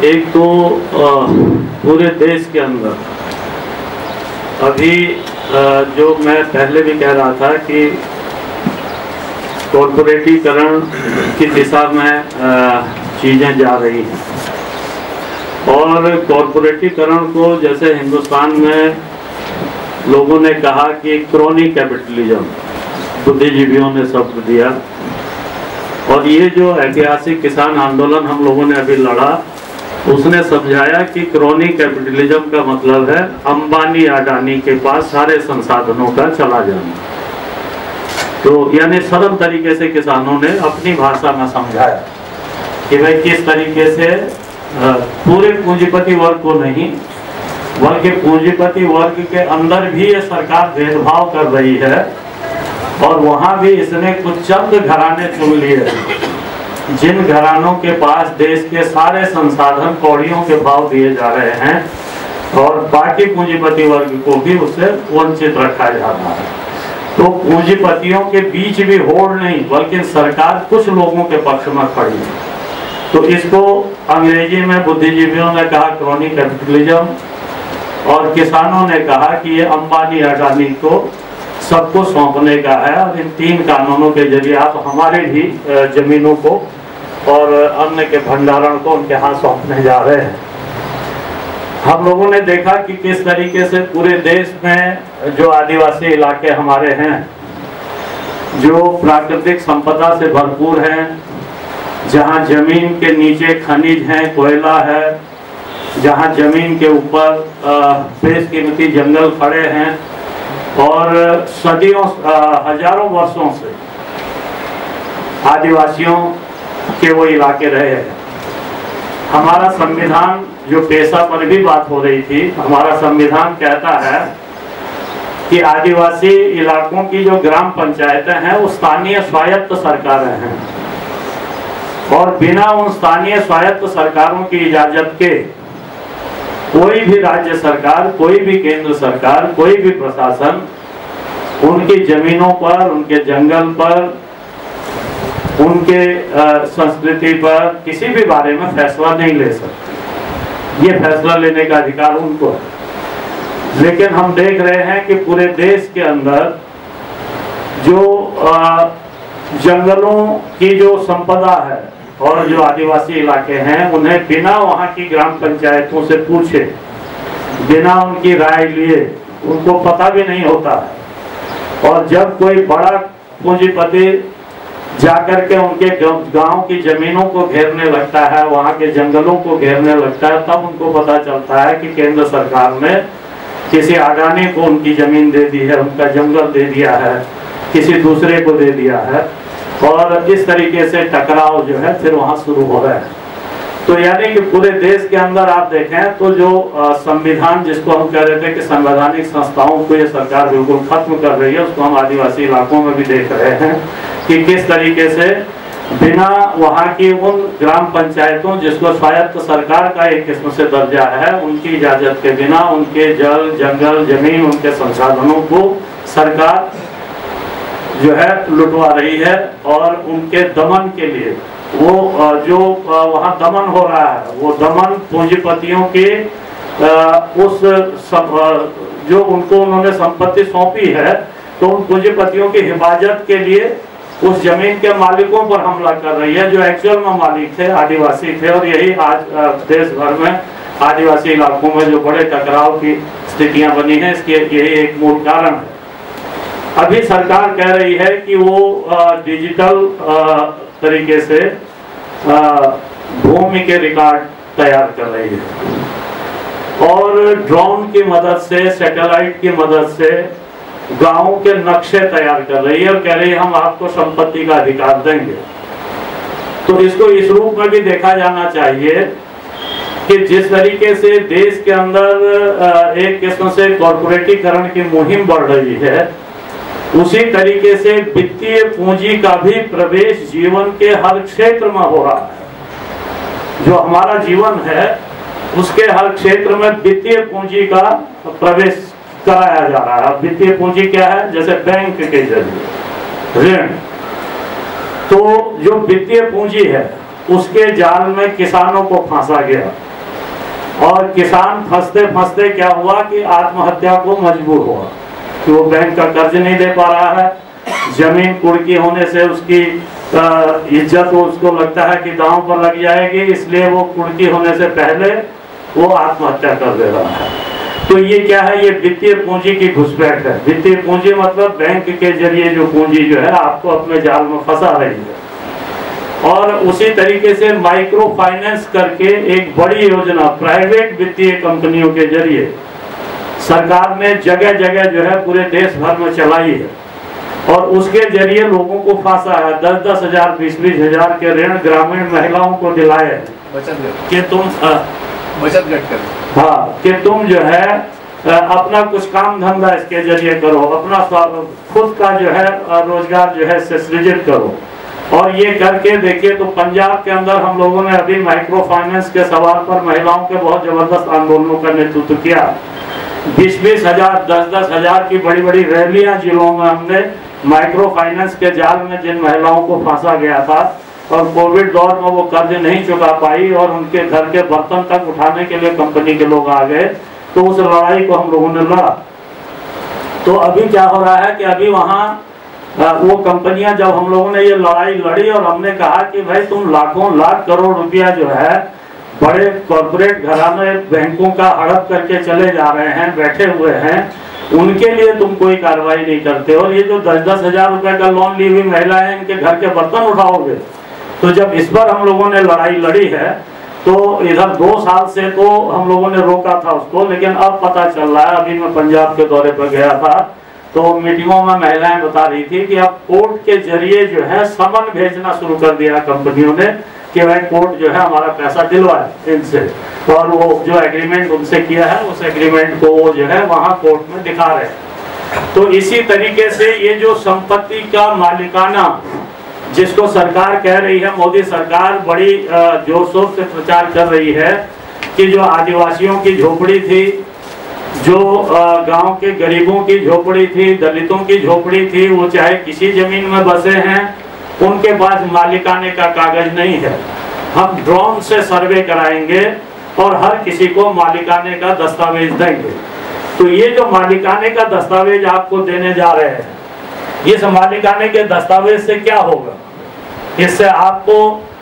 एक तो पूरे देश के अंदर अभी जो मैं पहले भी कह रहा था कि कॉर्पोरेटीकरण की दिशा में चीज़ें जा रही हैं, और कॉर्पोरेटीकरण को जैसे हिंदुस्तान में लोगों ने कहा कि क्रोनी कैपिटलिज्म, बुद्धिजीवियों ने शब्द दिया। और ये जो ऐतिहासिक किसान आंदोलन हम लोगों ने अभी लड़ा, उसने समझाया कि क्रोनी कैपिटलिज्म का मतलब है अंबानी अडानी के पास सारे संसाधनों का चला जाना। तो यानी सरल तरीके से किसानों ने अपनी भाषा में समझाया कि भाई किस तरीके से पूरे पूंजीपति वर्ग को नहीं, बल्कि पूंजीपति वर्ग के अंदर भी ये सरकार भेदभाव कर रही है। और वहां भी इसने कुछ चंद घराने चुन लिए जिन घरानों के पास देश के सारे संसाधन कौड़ियों के भाव दिए जा रहे हैं, और बाकी पूंजीपति वर्ग को भी उससे वंचित रखा जा रहा है। तो पूंजीपतियों के बीच भी होड़ नहीं, बल्कि सरकार कुछ लोगों के पक्ष में खड़ी है। तो इसको अंग्रेजी में बुद्धिजीवियों ने कहा क्रोनी कैपिटलिज्म, और किसानों ने कहा कि ये अंबानी अडानी को सबको सौंपने का है, और इन 3 कानूनों के जरिए आप हमारे भी जमीनों को और अन्न के भंडारण को उनके हाथ सौंपने जा रहे हैं। हम लोगों ने देखा कि किस तरीके से पूरे देश में जो आदिवासी इलाके हमारे हैं, जो प्राकृतिक संपदा से भरपूर हैं, जहां जमीन के नीचे खनिज हैं, कोयला है, जहां जमीन के ऊपर बेशकीमती जंगल खड़े हैं, और सदियों हजारों वर्षों से आदिवासियों के वो इलाके रहे हैं। हमारा संविधान, जो पेशा पर भी बात हो रही थी, हमारा संविधान कहता है कि आदिवासी इलाकों की जो ग्राम पंचायतें हैं वो स्थानीय स्वायत्त सरकारें हैं, और बिना उन स्थानीय स्वायत्त सरकारों की इजाजत के कोई भी राज्य सरकार, कोई भी केंद्र सरकार, कोई भी प्रशासन उनकी जमीनों पर, उनके जंगल पर, उनके संस्कृति पर किसी भी बारे में फैसला नहीं ले सकती। ये फैसला लेने का अधिकार उनको है। लेकिन हम देख रहे हैं कि पूरे देश के अंदर जो जंगलों की जो संपदा है और जो आदिवासी इलाके हैं, उन्हें बिना वहां की ग्राम पंचायतों से पूछे, बिना उनकी राय लिए, उनको पता भी नहीं होता है। और जब कोई बड़ा पूंजीपति जाकर के उनके गांव की जमीनों को घेरने लगता है, वहां के जंगलों को घेरने लगता है, तब उनको पता चलता है कि केंद्र सरकार ने किसी अडानी को उनकी जमीन दे दी है, उनका जंगल दे दिया है, किसी दूसरे को दे दिया है, और इस तरीके से टकराव जो है फिर वहां शुरू हो रहा है। तो यानी कि पूरे देश के अंदर आप देखें तो जो संविधान, जिसको हम कह रहे थे कि संवैधानिक संस्थाओं को ये सरकार बिल्कुल खत्म कर रही है, उसको हम आदिवासी इलाकों में भी देख रहे हैं कि किस तरीके से बिना वहां की उन ग्राम पंचायतों, जिसको स्वायत्त सरकार का एक किस्म से दर्जा है, उनकी इजाजत के बिना उनके जल, जंगल, जमीन, उनके संसाधनों को सरकार जो है लुटवा रही है। और उनके दमन के लिए वो जो वहाँ दमन हो रहा है, वो दमन पूंजीपतियों के जो उनको उन्होंने संपत्ति सौंपी है, तो उन पूंजीपतियों की हिफाजत के लिए उस जमीन के मालिकों पर हमला कर रही है, जो एक्चुअल में मालिक थे, आदिवासी थे। और यही आज देश भर में आदिवासी इलाकों में जो बड़े टकराव की स्थितियां बनी हैं, इसके यही एक मूल कारण है। अभी सरकार कह रही है कि वो डिजिटल तरीके से भूमि के रिकॉर्ड तैयार कर रही है, और ड्रोन की मदद से, सैटेलाइट की मदद से गांवों के नक्शे तैयार कर रही है, और कह रही है हम आपको संपत्ति का अधिकार देंगे। तो इसको इस रूप में भी देखा जाना चाहिए कि जिस तरीके से देश के अंदर एक किस्म से कॉर्पोरेटीकरण की मुहिम बढ़ रही है, उसी तरीके से वित्तीय पूंजी का भी प्रवेश जीवन के हर क्षेत्र में हो रहा है। जो हमारा जीवन है उसके हर क्षेत्र में वित्तीय पूंजी का प्रवेश कराया जा रहा है। वित्तीय पूंजी क्या है? जैसे बैंक के जरिए ऋण। तो जो वित्तीय पूंजी है उसके जाल में किसानों को फंसा गया, और किसान फंसते फंसते क्या हुआ कि आत्महत्या को मजबूर हुआ कि वो बैंक का कर्ज नहीं दे पा रहा है, जमीन कुर्की होने से उसकी इज्जत उसको लगता है कि दांव पर लग जाएगी, इसलिए वो कुर्की होने से पहले वो आत्महत्या कर दे रहा है। तो ये क्या है, ये वित्तीय पूंजी की घुसपैठ है। वित्तीय पूंजी मतलब बैंक के जरिए जो पूंजी जो है आपको अपने जाल में फंसा रही है। और उसी तरीके से माइक्रो फाइनेंस करके एक बड़ी योजना प्राइवेट वित्तीय कंपनियों के जरिए सरकार ने जगह जगह जो है पूरे देश भर में चलाई है, और उसके जरिए लोगों को फांसा है। 10-10 हजार 20-20 हजार के ऋण ग्रामीण महिलाओं को दिलाए हैं कि तुम बचत गट कर, हाँ, कि तुम जो है अपना कुछ काम धंधा इसके जरिए करो, अपना खुद का जो है रोजगार जो है सृजित करो। और ये करके देखिए तो पंजाब के अंदर हम लोगों ने अभी माइक्रो फाइनेंस के सवाल पर महिलाओं के बहुत जबरदस्त आंदोलनों का नेतृत्व किया। 20-20 हजार 10-10 हजार की बड़ी बड़ी रैलियां जिलों में हमने माइक्रो फाइनेंस के जाल में जिन महिलाओं को फंसा गया था और कोविड दौर में वो कर्ज नहीं चुका पाई और उनके घर के बर्तन तक उठाने के लिए कंपनी के लोग आ गए, तो उस लड़ाई को हम लोगों ने लड़ा। तो अभी क्या हो रहा है कि अभी वहाँ वो कंपनियां, जब हम लोगों ने ये लड़ाई लड़ी और हमने कहा कि भाई तुम लाखों लाख करोड़ रुपया जो है बड़े कॉर्पोरेट घराने बैंकों का हड़प करके चले जा रहे हैं, बैठे हुए हैं, उनके लिए तुम कोई कार्रवाई नहीं करते, और ये जो 10-10 हजार रुपए का लोन ली हुई महिला है इनके घर के बर्तन उठाओगे। तो जब इस पर हम लोगों ने लड़ाई लड़ी है तो इधर 2 साल से तो हम लोगों ने रोका था उसको, लेकिन अब पता चल रहा है, अभी मैं पंजाब के दौरे पर गया था तो मीटिंगों में महिलाएं बता रही थी कि अब कोर्ट के जरिए जो है समन भेजना शुरू कर दिया कंपनियों ने कि भाई कोर्ट जो है हमारा पैसा दिलवाए इनसे, और वो जो एग्रीमेंट उनसे किया है उस एग्रीमेंट को वो जो है वहाँ कोर्ट में दिखा रहे हैं। तो इसी तरीके से ये जो संपत्ति का मालिकाना जिसको सरकार कह रही है, मोदी सरकार बड़ी जोर शोर से प्रचार कर रही है कि जो आदिवासियों की झोपड़ी थी, जो गांव के गरीबों की झोपड़ी थी, दलितों की झोपड़ी थी, वो चाहे किसी जमीन में बसे हैं, उनके पास मालिकाने का कागज नहीं है। हम ड्रोन से सर्वे कराएंगे और हर किसी को मालिकाने का दस्तावेज देंगे। तो ये जो मालिकाने का दस्तावेज आपको देने जा रहे हैं, इस मालिकाने के दस्तावेज से क्या होगा? इससे आपको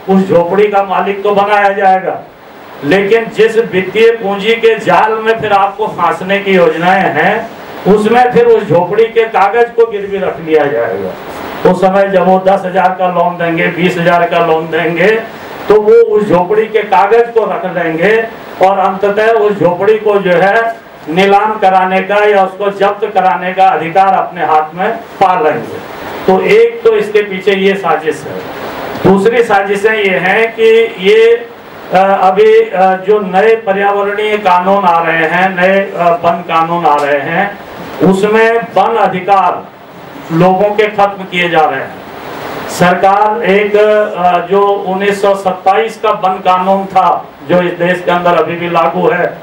उस झोपड़ी का मालिक तो बनाया जाएगा, लेकिन जिस वित्तीय पूंजी के जाल में फिर आपको फांसने की योजनाएं हैं, उसमें फिर उस झोपड़ी के कागज को गिरवी रख लिया जाएगा। उस समय जब वो 10 हजार का लोन देंगे, 20 हजार का लोन देंगे, तो वो उस झोपड़ी के कागज को रख लेंगे और अंततः उस झोपड़ी को जो है नीलाम कराने का या उसको जब्त कराने का अधिकार अपने हाथ में पा लेंगे। तो एक तो इसके पीछे ये साजिश है। दूसरी साजिशें ये हैं कि ये अभी जो नए पर्यावरणीय कानून आ रहे हैं, नए वन कानून आ रहे हैं, उसमें वन अधिकार लोगों के खत्म किए जा रहे हैं। सरकार एक जो 1927 का वन कानून था जो इस देश के अंदर अभी भी लागू है,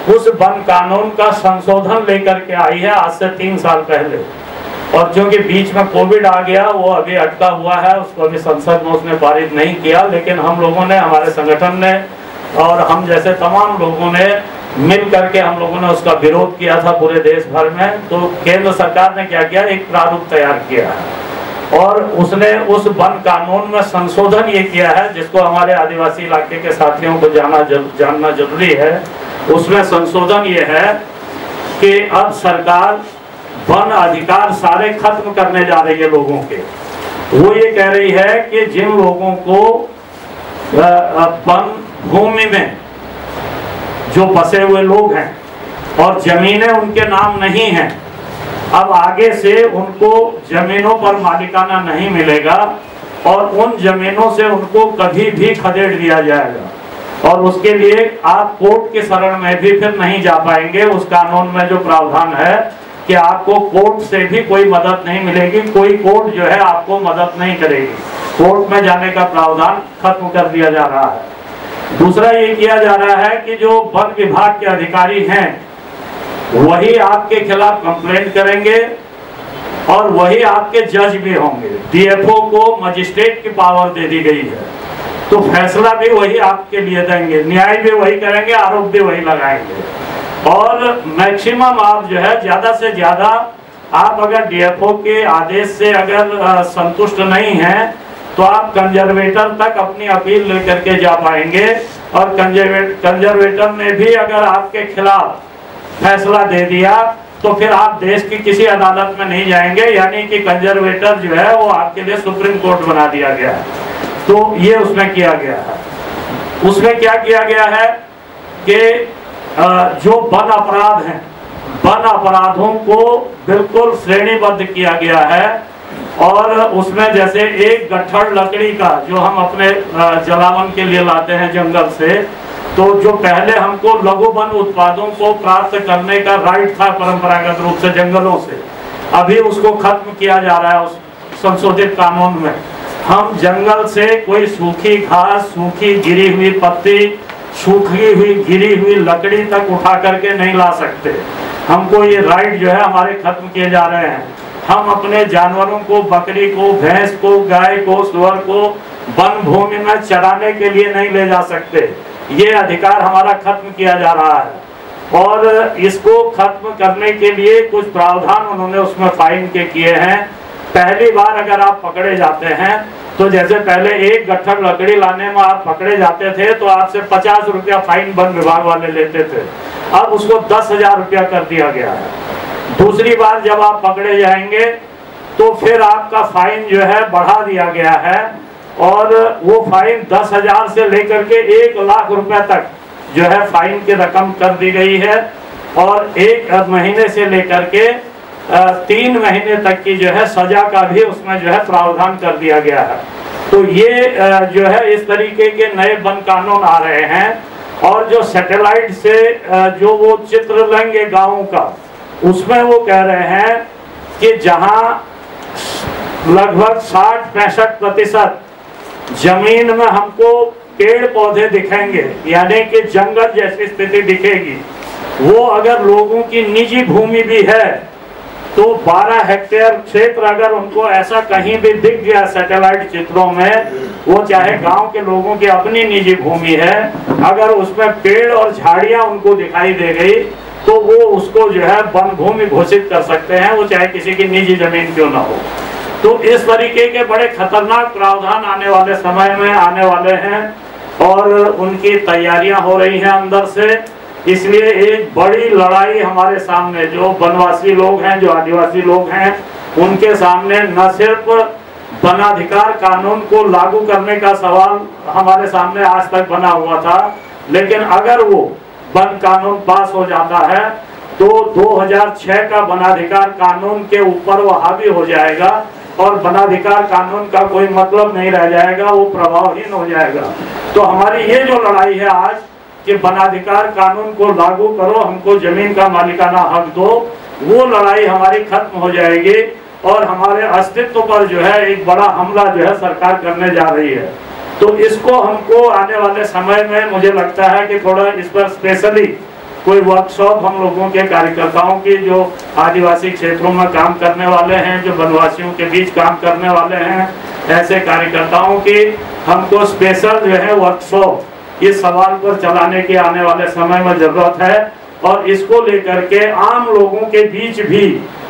उस वन कानून का संशोधन लेकर के आई है आज से 3 साल पहले। और क्योंकि बीच में कोविड आ गया, वो अभी अटका हुआ है, उसको अभी संसद में उसने पारित नहीं किया, लेकिन हम लोगों ने, हमारे संगठन ने और हम जैसे तमाम लोगों ने मिल करके हम लोगों ने उसका विरोध किया था पूरे देश भर में। तो केंद्र सरकार ने क्या किया, एक प्रारूप तैयार किया है और उसने उस वन कानून में संशोधन ये किया है, जिसको हमारे आदिवासी इलाके के साथियों को जानना जरूरी है। उसमें संशोधन ये है कि अब सरकार वन अधिकार सारे खत्म करने जा रही है लोगों के। वो ये कह रही है कि जिन लोगों को वन भूमि में जो बसे हुए लोग हैं और जमीनें उनके नाम नहीं हैं, अब आगे से उनको जमीनों पर मालिकाना नहीं मिलेगा और उन जमीनों से उनको कभी भी खदेड़ दिया जाएगा और उसके लिए आप कोर्ट के शरण में भी फिर नहीं जा पाएंगे। उस कानून में जो प्रावधान है कि आपको कोर्ट से भी कोई मदद नहीं मिलेगी, कोई कोर्ट जो है आपको मदद नहीं करेगी, कोर्ट में जाने का प्रावधान खत्म कर दिया जा रहा है। दूसरा ये किया जा रहा है कि जो वन विभाग के अधिकारी हैं वही आपके खिलाफ कंप्लेंट करेंगे और वही आपके जज भी होंगे। डीएफओ को मजिस्ट्रेट की पावर दे दी गई है। तो फैसला भी वही आपके लिए देंगे, न्याय भी वही करेंगे, आरोप भी वही लगाएंगे। और मैक्सिमम आप जो है ज़्यादा से ज़्यादा आप अगर डीएफओ के आदेश से अगर संतुष्ट नहीं हैं तो आप कंजर्वेटर तक अपनी अपील लेकर के जा पाएंगे, और कंजर्वेटर ने भी अगर आपके खिलाफ फैसला दे दिया तो फिर आप देश की किसी अदालत में नहीं जाएंगे, यानी कि कंजर्वेटर जो है वो आपके लिए सुप्रीम कोर्ट बना दिया गया है। तो ये उसमें किया गया है। उसमें क्या किया गया है कि जो वन अपराध हैं, वन अपराधों को बिल्कुल श्रेणीबद्ध किया गया है। और उसमें जैसे एक गट्ठर लकड़ी का जो हम अपने जलावन के लिए लाते हैं जंगल से, तो जो पहले हमको लघु वन उत्पादों को प्राप्त करने का राइट था परंपरागत रूप से जंगलों से, अभी उसको खत्म किया जा रहा है उस संशोधित कानून में। हम जंगल से कोई सूखी घास, सूखी गिरी हुई पत्ती, सूखी हुई गिरी हुई लकड़ी तक उठा करके नहीं ला सकते। हमको ये राइट जो है हमारे खत्म किए जा रहे हैं। हम अपने जानवरों को, बकरी को, भैंस को, गाय को, सुअर को वन भूमि में चराने के लिए नहीं ले जा सकते। ये अधिकार हमारा खत्म किया जा रहा है। और इसको खत्म करने के लिए कुछ प्रावधान उन्होंने उसमें फाइन के किए हैं। पहली बार अगर आप पकड़े जाते हैं तो जैसे पहले एक गट्ठर लकड़ी लाने में आप पकड़े जाते थे तो आपसे 50 रुपया फाइन वन विभाग वाले लेते थे, अब उसको 10,000 रुपया कर दिया गया है। दूसरी बार जब आप पकड़े जाएंगे तो फिर आपका फाइन जो है बढ़ा दिया गया है, और वो फाइन 10,000 से लेकर के 1,00,000 रुपए तक जो है फाइन की रकम कर दी गई है। और 1 महीने से लेकर के 3 महीने तक की जो है सजा का भी उसमें जो है प्रावधान कर दिया गया है। तो ये जो है इस तरीके के नए वन कानून आ रहे हैं। और जो सैटेलाइट से जो वो चित्र लेंगे गाँव का, उसमें वो कह रहे हैं कि जहां लगभग 60-65% जमीन में हमको पेड़ पौधे दिखेंगे, यानी कि जंगल जैसी स्थिति दिखेगी, वो अगर लोगों की निजी भूमि भी है तो 12 हेक्टेयर क्षेत्र अगर उनको ऐसा कहीं भी दिख गया सैटेलाइट चित्रों में, वो चाहे गांव के लोगों की अपनी निजी भूमि है, अगर उसमें पेड़ और झाड़ियां उनको दिखाई दे गई तो वो उसको जो है वन भूमि घोषित कर सकते हैं, वो चाहे किसी की निजी जमीन क्यों ना हो। तो इस तरीके के बड़े खतरनाक प्रावधान आने वाले समय में आने वाले हैं, और उनकी तैयारियां हो रही हैं अंदर से। इसलिए एक बड़ी लड़ाई हमारे सामने, जो वनवासी लोग हैं, जो आदिवासी लोग हैं, उनके सामने न सिर्फ वनाधिकार कानून को लागू करने का सवाल हमारे सामने आज तक बना हुआ था, लेकिन अगर वो वन कानून पास हो जाता है तो 2006 का वनाधिकार कानून के ऊपर वो हावी हो जाएगा, और वनाधिकार कानून का कोई मतलब नहीं रह जाएगा, वो प्रभावहीन हो जाएगा। तो हमारी ये जो लड़ाई है आज कि वनाधिकार कानून को लागू करो, हमको जमीन का मालिकाना हक दो, वो लड़ाई हमारी खत्म हो जाएगी, और हमारे अस्तित्व पर जो है एक बड़ा हमला जो है सरकार करने जा रही है। तो इसको हमको आने वाले समय में मुझे लगता है कि थोड़ा इस पर स्पेशली कोई वर्कशॉप हम लोगों के कार्यकर्ताओं की, जो आदिवासी क्षेत्रों में काम करने वाले हैं, जो वनवासियों के बीच काम करने वाले हैं, ऐसे कार्यकर्ताओं की हमको स्पेशल जो है वर्कशॉप इस सवाल पर चलाने की आने वाले समय में जरूरत है। और इसको लेकर के आम लोगों के बीच भी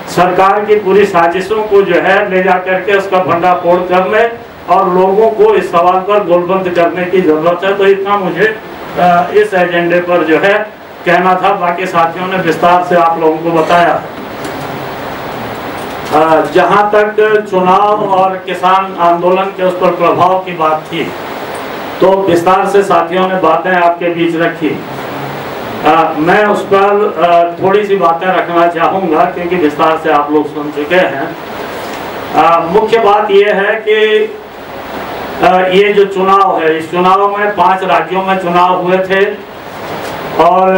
सरकार की पूरी साजिशों को जो है ले जा करके उसका भंडाफोड़ करने और लोगों को इस सवाल पर गोलबंद करने की जरूरत है। तो इतना मुझे इस एजेंडे पर जो है कहना था। बाकी साथियों ने विस्तार से आप लोगों को बताया। जहां तक चुनाव और किसान आंदोलन के उस पर प्रभाव की बात थी, तो विस्तार से साथियों ने बातें आपके बीच रखी। मैं उस पर थोड़ी सी बातें रखना चाहूँगा, क्योंकि विस्तार से आप लोग सुन चुके हैं। मुख्य बात यह है कि ये जो चुनाव है, इस चुनाव में 5 राज्यों में चुनाव हुए थे, और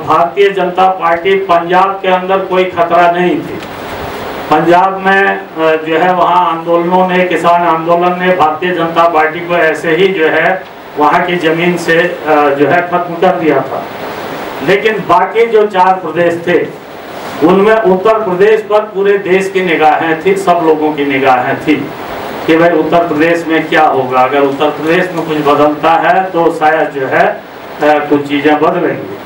भारतीय जनता पार्टी पंजाब के अंदर कोई खतरा नहीं थी। पंजाब में जो है वहाँ आंदोलनों ने, किसान आंदोलन ने भारतीय जनता पार्टी को ऐसे ही जो है वहाँ की जमीन से जो है खत्म कर दिया था। लेकिन बाकी जो 4 प्रदेश थे, उनमें उत्तर प्रदेश पर पूरे देश की निगाहें थी, सब लोगों की निगाहें थी। कि भाई उत्तर प्रदेश में क्या होगा, अगर उत्तर प्रदेश में कुछ बदलता है तो शायद जो है कुछ चीज़ें बदलेंगी।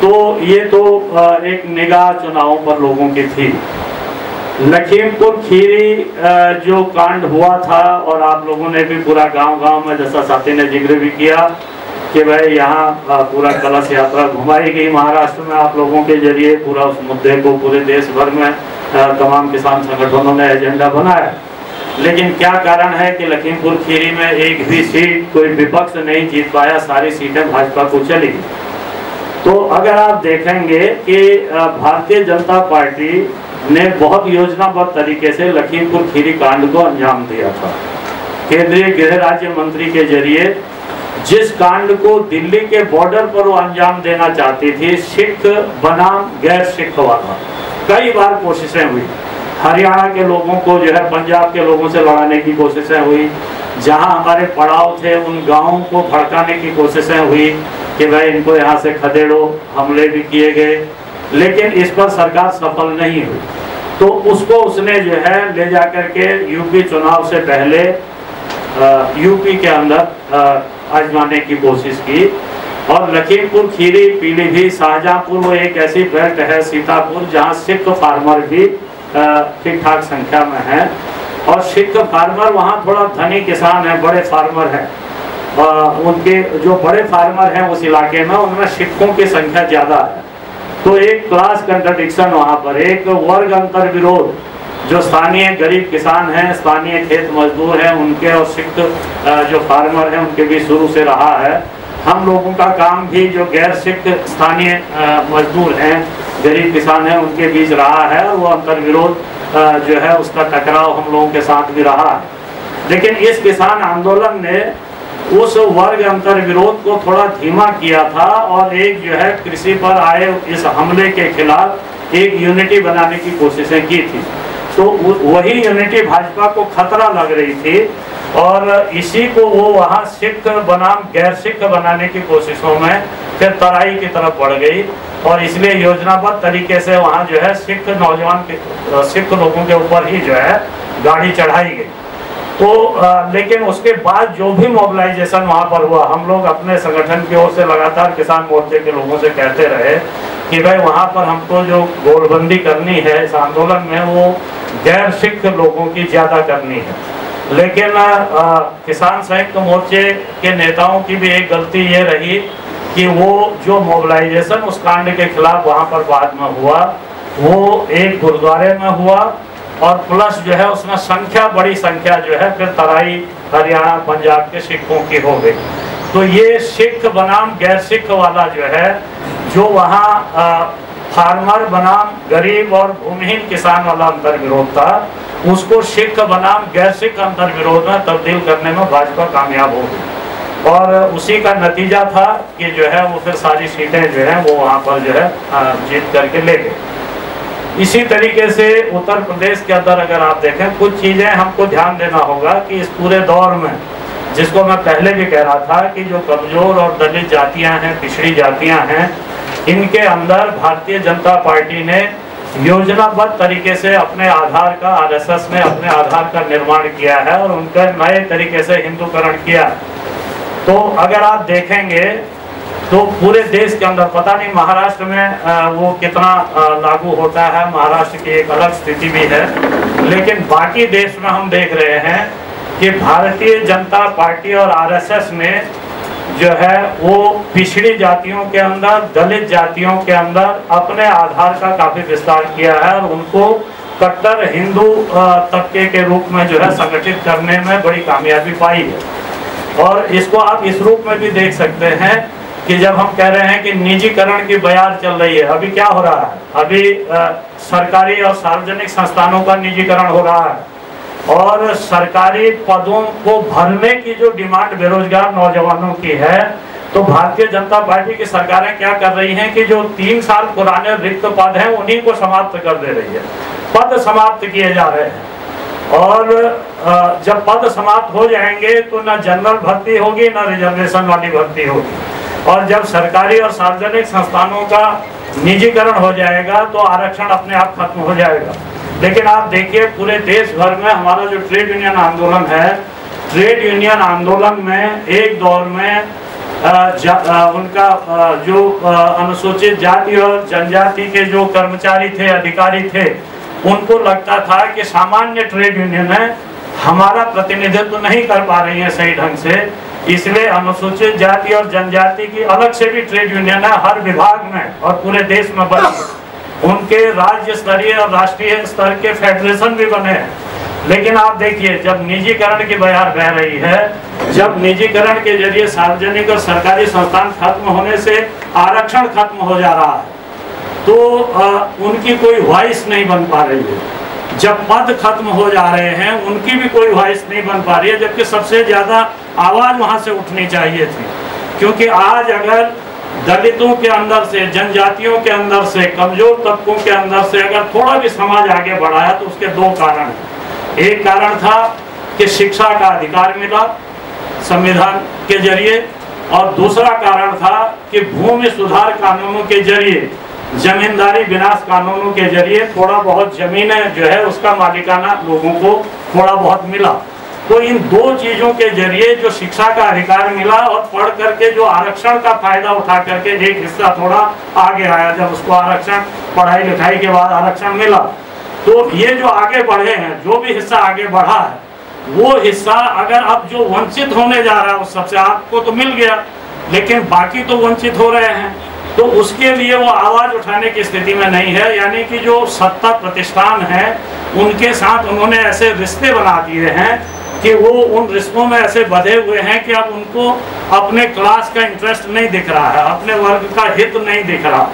तो ये तो एक निगाह चुनावों पर लोगों की थी। लखीमपुर खीरी जो कांड हुआ था, और आप लोगों ने भी पूरा गांव-गांव में, जैसा साथी ने जिक्र भी किया कि भाई यहाँ पूरा कलश यात्रा घुमाई गई महाराष्ट्र में आप लोगों के जरिए, पूरा उस मुद्दे को पूरे देश भर में तमाम किसान संगठनों ने एजेंडा बनाया। लेकिन क्या कारण है कि लखीमपुर खीरी में एक भी सीट कोई विपक्ष नहीं जीत पाया, सारी सीटें भाजपा को चली। तो अगर आप देखेंगे कि भारतीय जनता पार्टी ने बहुत योजनाबद्ध तरीके से लखीमपुर खीरी कांड को अंजाम दिया था। केंद्रीय गृह राज्य मंत्री के जरिए जिस कांड को दिल्ली के बॉर्डर पर वो अंजाम देना चाहती थी, सिख बनाम गैर सिख वाला, कई बार कोशिशें हुई। हरियाणा के लोगों को जो है पंजाब के लोगों से लड़ाने की कोशिशें हुई, जहां हमारे पड़ाव थे उन गांवों को भड़काने की कोशिशें हुई कि भाई इनको यहाँ से खदेड़ो, हमले भी किए गए, लेकिन इस पर सरकार सफल नहीं हुई। तो उसको उसने जो है ले जाकर के यूपी चुनाव से पहले यूपी के अंदर आजमाने की कोशिश की। और लखीमपुर खीरी, पीलीभीत, शाहजहांपुर, वो एक ऐसी बेल्ट है, सीतापुर, जहाँ सिख फार्मर भी ठीक ठाक संख्या में है। और सिख फार्मर वहाँ थोड़ा धनी किसान है, बड़े फार्मर हैं, उनके जो बड़े फार्मर हैं उस इलाके में, उनमें सिखों की संख्या ज़्यादा है। तो एक क्लास कंट्रडिक्शन वहाँ पर, एक वर्ग अंतर विरोध, जो स्थानीय गरीब किसान हैं, स्थानीय खेत मजदूर हैं, उनके और सिख जो फार्मर हैं उनके भी शुरू से रहा है। हम लोगों का काम भी जो गैर सिख स्थानीय मजदूर हैं, गरीब किसान हैं, उनके बीच रहा है, और वो अंतर विरोध जो है उसका टकराव हम लोगों के साथ भी रहा है। लेकिन इस किसान आंदोलन ने उस वर्ग अंतर विरोध को थोड़ा धीमा किया था, और एक जो है कृषि पर आए इस हमले के खिलाफ एक यूनिटी बनाने की कोशिशें की थी। तो वही यूनिटी भाजपा को खतरा लग रही थी, और इसी को वो वहाँ सिख बनाम गैर सिख बनाने की कोशिशों में फिर तराई की तरफ बढ़ गई, और इसलिए योजनाबद्ध तरीके से वहाँ जो है सिख नौजवान सिख लोगों के ऊपर ही जो है गाड़ी चढ़ाई गई। तो लेकिन उसके बाद जो भी मोबिलाइजेशन वहाँ पर हुआ, हम लोग अपने संगठन की ओर से लगातार किसान मोर्चे के लोगों से कहते रहे कि भाई वहाँ पर हमको जो गोलबंदी करनी है इस आंदोलन में, वो गैर सिख लोगों की ज़्यादा करनी है। लेकिन किसान संयुक्त मोर्चे के नेताओं की भी एक गलती ये रही कि वो जो मोबिलाइजेशन उस कांड के खिलाफ वहाँ पर बाद में हुआ, वो एक गुरुद्वारे में हुआ, और प्लस जो है उसमें बड़ी संख्या जो है फिर तराई, हरियाणा, पंजाब के सिखों की हो गई। तो ये सिख बनाम गैर सिख वाला जो है, जो वहाँ फार्मर बनाम गरीब और भूमिहीन किसान वाला अंतर विरोध था, उसको सिख बनाम गैर सिख अंतर विरोध में तब्दील करने में भाजपा कामयाब हो गई, और उसी का नतीजा था कि जो है वो फिर सारी सीटें जो है वो वहाँ पर जो है जीत करके ले गए। इसी तरीके से उत्तर प्रदेश के अंदर अगर आप देखें, कुछ चीज़ें हमको ध्यान देना होगा कि इस पूरे दौर में, जिसको मैं पहले भी कह रहा था कि जो कमज़ोर और दलित जातियां हैं, पिछड़ी जातियां हैं, इनके अंदर भारतीय जनता पार्टी ने योजनाबद्ध तरीके से अपने आधार का, आरएसएस ने अपने आधार का निर्माण किया है और उनका नए तरीके से हिंदूकरण किया। तो अगर आप देखेंगे तो पूरे देश के अंदर, पता नहीं महाराष्ट्र में वो कितना लागू होता है, महाराष्ट्र की एक अलग स्थिति भी है, लेकिन बाकी देश में हम देख रहे हैं कि भारतीय जनता पार्टी और आरएसएस ने जो है वो पिछड़ी जातियों के अंदर, दलित जातियों के अंदर अपने आधार का काफी विस्तार किया है, और उनको कट्टर हिंदू तबके के रूप में जो है संगठित करने में बड़ी कामयाबी पाई है। और इसको आप इस रूप में भी देख सकते हैं कि जब हम कह रहे हैं कि निजीकरण की बयार चल रही है, अभी क्या हो रहा है, अभी सरकारी और सार्वजनिक संस्थानों का निजीकरण हो रहा है, और सरकारी पदों को भरने की जो डिमांड बेरोजगार नौजवानों की है, तो भारतीय जनता पार्टी की सरकारें क्या कर रही हैं कि जो 3 साल पुराने रिक्त पद हैं उन्हीं को समाप्त कर दे रही है, पद समाप्त किए जा रहे हैं। और जब पद समाप्त हो जाएंगे तो न जनरल भर्ती होगी, न रिजर्वेशन वाली भर्ती होगी, और जब सरकारी और सार्वजनिक संस्थानों का निजीकरण हो जाएगा तो आरक्षण अपने आप खत्म हो जाएगा। लेकिन आप देखिए पूरे देश भर में हमारा जो ट्रेड यूनियन आंदोलन है, ट्रेड यूनियन आंदोलन में एक दौर में उनका जो अनुसूचित जाति और जनजाति के जो कर्मचारी थे, अधिकारी थे, उनको लगता था कि सामान्य ट्रेड यूनियन है हमारा प्रतिनिधित्व नहीं कर पा रही है सही ढंग से, इसलिए अनुसूचित जाति और जनजाति की अलग से भी ट्रेड यूनियन है हर विभाग में और पूरे देश में बनी। उनके राज्य स्तरीय और राष्ट्रीय स्तर के फेडरेशन भी बने हैं। लेकिन आप देखिए जब निजीकरण की बयार बह रही है, जब निजीकरण के जरिए सार्वजनिक और सरकारी संस्थान खत्म होने से आरक्षण खत्म हो जा रहा है, तो उनकी कोई वॉइस नहीं बन पा रही है। जब पद खत्म हो जा रहे हैं उनकी भी कोई वॉइस नहीं बन पा रही है, जबकि सबसे ज्यादा आवाज वहां से उठनी चाहिए थी। क्योंकि आज अगर दलितों के अंदर से, जनजातियों के अंदर से, कमजोर तबकों के अंदर से अगर थोड़ा भी समाज आगे बढ़ा है तो उसके दो कारण हैं। एक कारण था कि शिक्षा का अधिकार मिला संविधान के जरिए, और दूसरा कारण था कि भूमि सुधार कानूनों के जरिए, जमींदारी विनाश कानूनों के जरिए थोड़ा बहुत जमीनें जो है उसका मालिकाना लोगों को थोड़ा बहुत मिला। तो इन दो चीजों के जरिए जो शिक्षा का अधिकार मिला और पढ़ करके जो आरक्षण का फायदा उठा करके एक हिस्सा थोड़ा आगे आया, जब उसको आरक्षण पढ़ाई लिखाई के बाद आरक्षण मिला, तो ये जो आगे बढ़े हैं, जो भी हिस्सा आगे बढ़ा है, वो हिस्सा अगर अब जो वंचित होने जा रहा है उस सबसे, आपको तो मिल गया लेकिन बाकी तो वंचित हो रहे हैं, तो उसके लिए वो आवाज उठाने की स्थिति में नहीं है। यानी कि जो सत्ता प्रतिष्ठान है उनके साथ उन्होंने ऐसे रिश्ते बना दिए हैं कि वो उन रिश्तों में ऐसे बंधे हुए हैं कि अब उनको अपने क्लास का इंटरेस्ट नहीं दिख रहा है, अपने वर्ग का हित नहीं दिख रहा।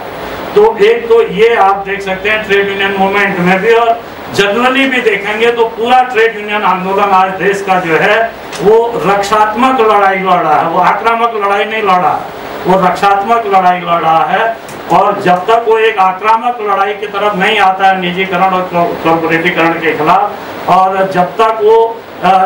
तो एक तो ये आप देख सकते हैं ट्रेड यूनियन मूवमेंट में भी, और जनरली भी देखेंगे तो पूरा ट्रेड यूनियन आंदोलन आज देश का जो है वो रक्षात्मक लड़ाई लड़ रहा है, वो आक्रामक लड़ाई नहीं लड़ रहा है, वो रक्षात्मक लड़ाई लड़ रहा है। और जब तक वो एक आक्रामक लड़ाई की तरफ नहीं आता है निजीकरण और कॉर्पोरेटीकरण के खिलाफ, और जब तक वो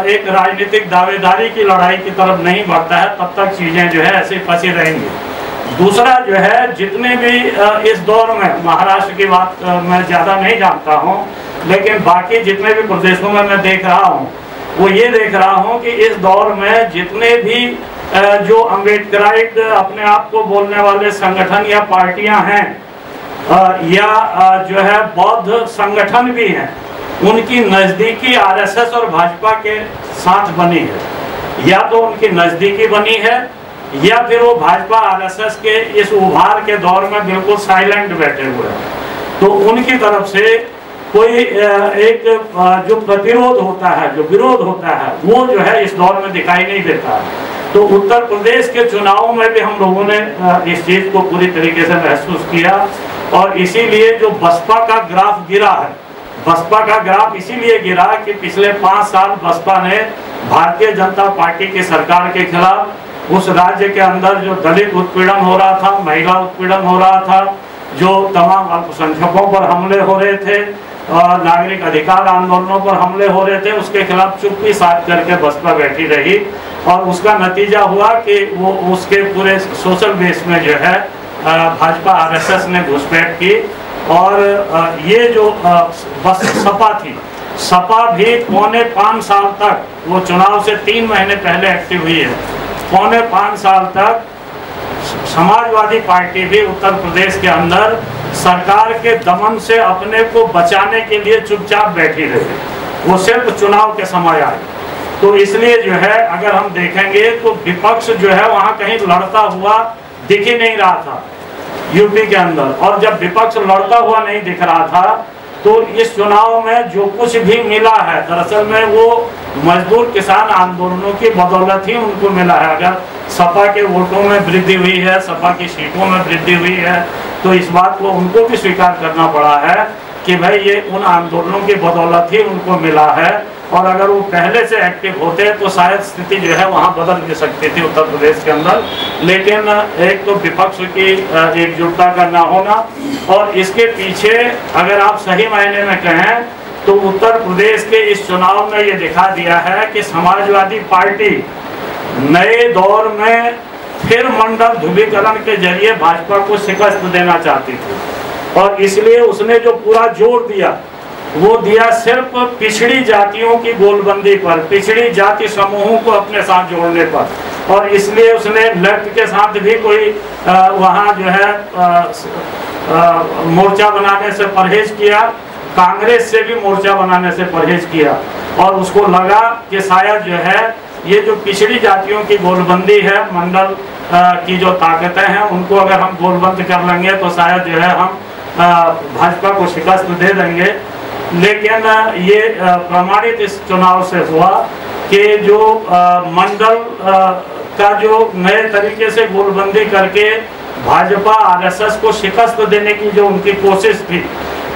एक राजनीतिक दावेदारी की लड़ाई की तरफ नहीं बढ़ता है, तब तक चीजें जो है ऐसे फंसी रहेंगी। दूसरा जो है, जितने भी इस दौर में, महाराष्ट्र की बात मैं ज्यादा नहीं जानता हूँ, लेकिन बाकी जितने भी प्रदेशों में मैं देख रहा हूँ, वो ये देख रहा हूँ कि इस दौर में जितने भी जो अम्बेडकराइट अपने आप को बोलने वाले संगठन या पार्टियां हैं, या जो है बौद्ध संगठन भी हैं, उनकी नजदीकी आरएसएस और भाजपा के साथ बनी है। या तो उनकी नजदीकी बनी है, या फिर वो भाजपा आरएसएस के इस उभार के दौर में बिल्कुल साइलेंट बैठे हुए हैं। तो उनकी तरफ से कोई एक जो प्रतिरोध होता है, जो विरोध होता है, वो जो है इस दौर में दिखाई नहीं देता है। तो उत्तर प्रदेश के चुनाव में भी हम लोगों ने इस चीज को पूरी तरीके से महसूस किया, और इसीलिए जो बसपा का ग्राफ गिरा है, बसपा का ग्राफ इसीलिए गिरा कि पिछले 5 साल बसपा ने भारतीय जनता पार्टी की सरकार के खिलाफ उस राज्य के अंदर जो दलित उत्पीड़न हो रहा था, महिला उत्पीड़न हो रहा था, जो तमाम अल्पसंख्यकों पर हमले हो रहे थे और नागरिक अधिकार आंदोलनों पर हमले हो रहे थे, उसके खिलाफ चुप्पी साध करके बसपा बैठी रही। और उसका नतीजा हुआ कि वो उसके पूरे सोशल बेस में जो है भाजपा आरएसएस ने घुसपैठ की। और ये जो बस सपा थी, सपा भी पौने 5 साल तक, वो चुनाव से 3 महीने पहले एक्टिव हुई है, पौने 5 साल तक समाजवादी पार्टी भी उत्तर प्रदेश के अंदर सरकार के दमन से अपने को बचाने के लिए चुपचाप बैठी रही, वो सिर्फ चुनाव के समय आई। तो इसलिए जो है अगर हम देखेंगे तो विपक्ष जो है वहाँ कहीं लड़ता हुआ दिख ही नहीं रहा था यूपी के अंदर। और जब विपक्ष लड़ता हुआ नहीं दिख रहा था तो इस चुनाव में जो कुछ भी मिला है, दरअसल में वो मजदूर किसान आंदोलनों की बदौलत ही उनको मिला है। अगर सपा के वोटों में वृद्धि हुई है, सपा की सीटों में वृद्धि हुई है, तो इस बात को उनको भी स्वीकार करना पड़ा है कि भाई ये उन आंदोलनों की बदौलत ही उनको मिला है। और अगर वो पहले से एक्टिव होते तो शायद स्थिति जो है वहाँ बदल भी सकती थी उत्तर प्रदेश के अंदर। लेकिन एक तो विपक्ष की एकजुटता का ना होना, और इसके पीछे अगर आप सही मायने में कहें तो उत्तर प्रदेश के इस चुनाव में ये दिखा दिया है कि समाजवादी पार्टी नए दौर में फिर मंडल ध्रुवीकरण के जरिए भाजपा को शिकस्त देना चाहती थी। और इसलिए उसने जो पूरा जोर दिया वो दिया सिर्फ पिछड़ी जातियों की गोलबंदी पर, पिछड़ी जाति समूहों को अपने साथ जोड़ने पर, और इसलिए उसने लेफ्ट के साथ भी कोई वहाँ जो है मोर्चा बनाने से परहेज किया, कांग्रेस से भी मोर्चा बनाने से परहेज किया, और उसको लगा कि शायद जो है ये जो पिछड़ी जातियों की गोलबंदी है, मंडल की जो ताकतें हैं, उनको अगर हम गोलबंद कर लेंगे तो शायद जो है हम भाजपा को शिकस्त दे देंगे। लेकिन ये प्रमाणित इस चुनाव से हुआ कि जो मंडल का जो नए तरीके से गोलबंदी करके भाजपा आरएसएस को शिकस्त देने की जो उनकी कोशिश थी,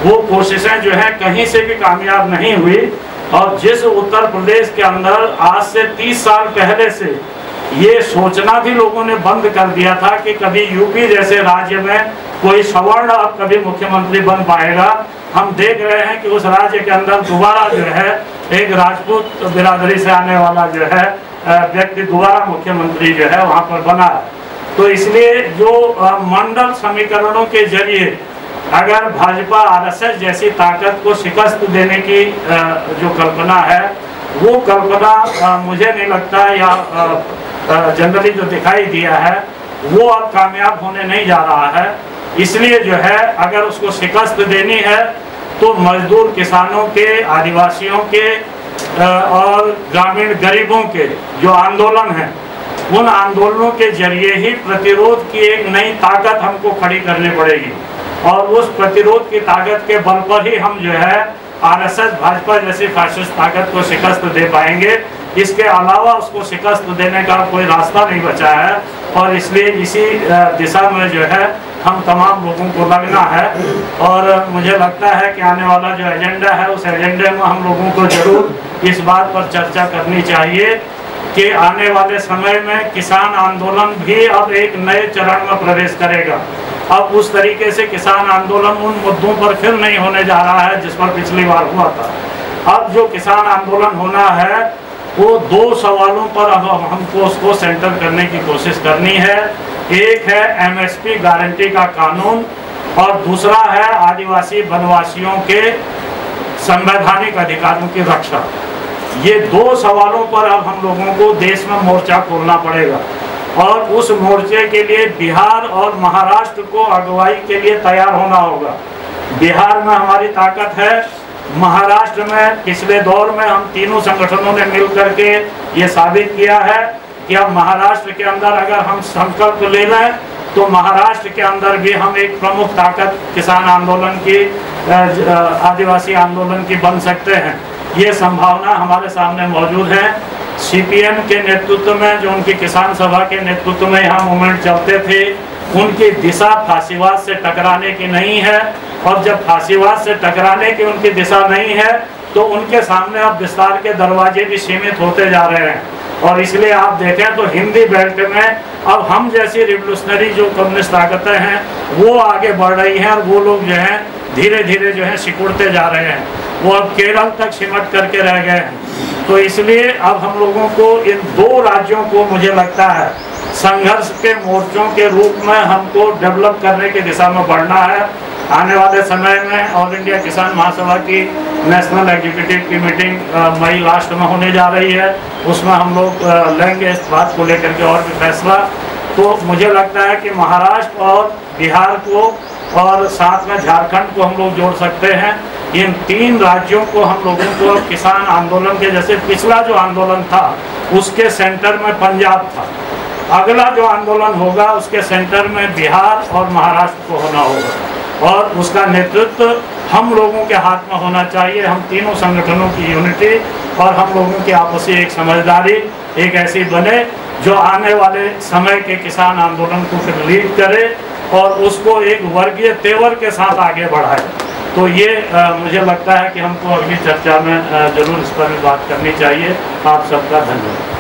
वो कोशिशें जो है कहीं से भी कामयाब नहीं हुई। और जिस उत्तर प्रदेश के अंदर आज से 30 साल पहले से ये सोचना भी लोगों ने बंद कर दिया था कि कभी यूपी जैसे राज्य में कोई सवर्ण अब कभी मुख्यमंत्री बन पाएगा, हम देख रहे हैं कि उस राज्य के अंदर दोबारा जो है एक राजपूत बिरादरी से आने वाला जो है व्यक्ति दोबारा मुख्यमंत्री जो है वहाँ पर बना है। तो इसलिए जो मंडल समीकरणों के जरिए अगर भाजपा आरएसएस जैसी ताकत को शिकस्त देने की जो कल्पना है, वो कल्पना मुझे नहीं लगता, या जनरली जो दिखाई दिया है वो अब कामयाब होने नहीं जा रहा है। इसलिए जो है अगर उसको शिकस्त देनी है तो मजदूर किसानों के, आदिवासियों के और ग्रामीण गरीबों के जो आंदोलन हैं, उन आंदोलनों के जरिए ही प्रतिरोध की एक नई ताकत हमको खड़ी करनी पड़ेगी, और उस प्रतिरोध की ताकत के बल पर ही हम जो है आरएसएस भाजपा जैसी फासिस्ट ताकत को शिकस्त दे पाएंगे। इसके अलावा उसको शिकस्त देने का कोई रास्ता नहीं बचा है, और इसलिए इसी दिशा में जो है हम तमाम लोगों को लगना है। और मुझे लगता है कि आने वाला जो एजेंडा है, उस एजेंडे में हम लोगों को जरूर इस बात पर चर्चा करनी चाहिए कि आने वाले समय में किसान आंदोलन भी अब एक नए चरण में प्रवेश करेगा। अब उस तरीके से किसान आंदोलन उन मुद्दों पर फिर नहीं होने जा रहा है जिस पर पिछली बार हुआ था। अब जो किसान आंदोलन होना है वो 2 सवालों पर अब हमको उसको सेंटर करने की कोशिश करनी है। एक है एमएसपी गारंटी का कानून, और दूसरा है आदिवासी वनवासियों के संवैधानिक अधिकारों की रक्षा। ये 2 सवालों पर अब हम लोगों को देश में मोर्चा खोलना पड़ेगा, और उस मोर्चे के लिए बिहार और महाराष्ट्र को अगुवाई के लिए तैयार होना होगा। बिहार में हमारी ताकत है, महाराष्ट्र में पिछले दौर में हम तीनों संगठनों ने मिल करके ये साबित किया है कि अब महाराष्ट्र के अंदर अगर हम संकल्प ले लें तो महाराष्ट्र के अंदर भी हम एक प्रमुख ताकत किसान आंदोलन की, आदिवासी आंदोलन की बन सकते हैं। ये संभावना हमारे सामने मौजूद है। सीपीएम के नेतृत्व में, जो उनकी किसान सभा के नेतृत्व में यहाँ मूवमेंट चलते थे, उनकी दिशा फांसीवाद से टकराने की नहीं है, और जब फांसीवाद से टकराने की उनकी दिशा नहीं है तो उनके सामने अब विस्तार के दरवाजे भी सीमित होते जा रहे हैं। और इसलिए आप देखें तो हिंदी बेल्ट में अब हम जैसी रिवोल्यूशनरी जो कम्युनिस्ट ताकतें हैं वो आगे बढ़ रही हैं, और वो लोग जो हैं धीरे धीरे जो है सिकुड़ते जा रहे हैं, वो अब केरल तक सिमट करके रह गए हैं। तो इसलिए अब हम लोगों को इन 2 राज्यों को मुझे लगता है संघर्ष के मोर्चों के रूप में हमको डेवलप करने की दिशा में बढ़ना है। आने वाले समय में ऑल इंडिया किसान महासभा की नेशनल एग्जीक्यूटिव की मीटिंग मई लास्ट में होने जा रही है, उसमें हम लोग लेंगे इस बात को लेकर के और भी फैसला। तो मुझे लगता है कि महाराष्ट्र और बिहार को और साथ में झारखंड को हम लोग जोड़ सकते हैं। इन 3 राज्यों को हम लोगों को किसान आंदोलन के, जैसे पिछला जो आंदोलन था उसके सेंटर में पंजाब था, अगला जो आंदोलन होगा उसके सेंटर में बिहार और महाराष्ट्र को होना होगा, और उसका नेतृत्व हम लोगों के हाथ में होना चाहिए। हम तीनों संगठनों की यूनिटी और हम लोगों की आपसी एक समझदारी एक ऐसी बने जो आने वाले समय के किसान आंदोलन को फिर लीड करे और उसको एक वर्गीय तेवर के साथ आगे बढ़ाए। तो ये मुझे लगता है कि हमको अगली चर्चा में जरूर इस पर भी बात करनी चाहिए। आप सबका धन्यवाद।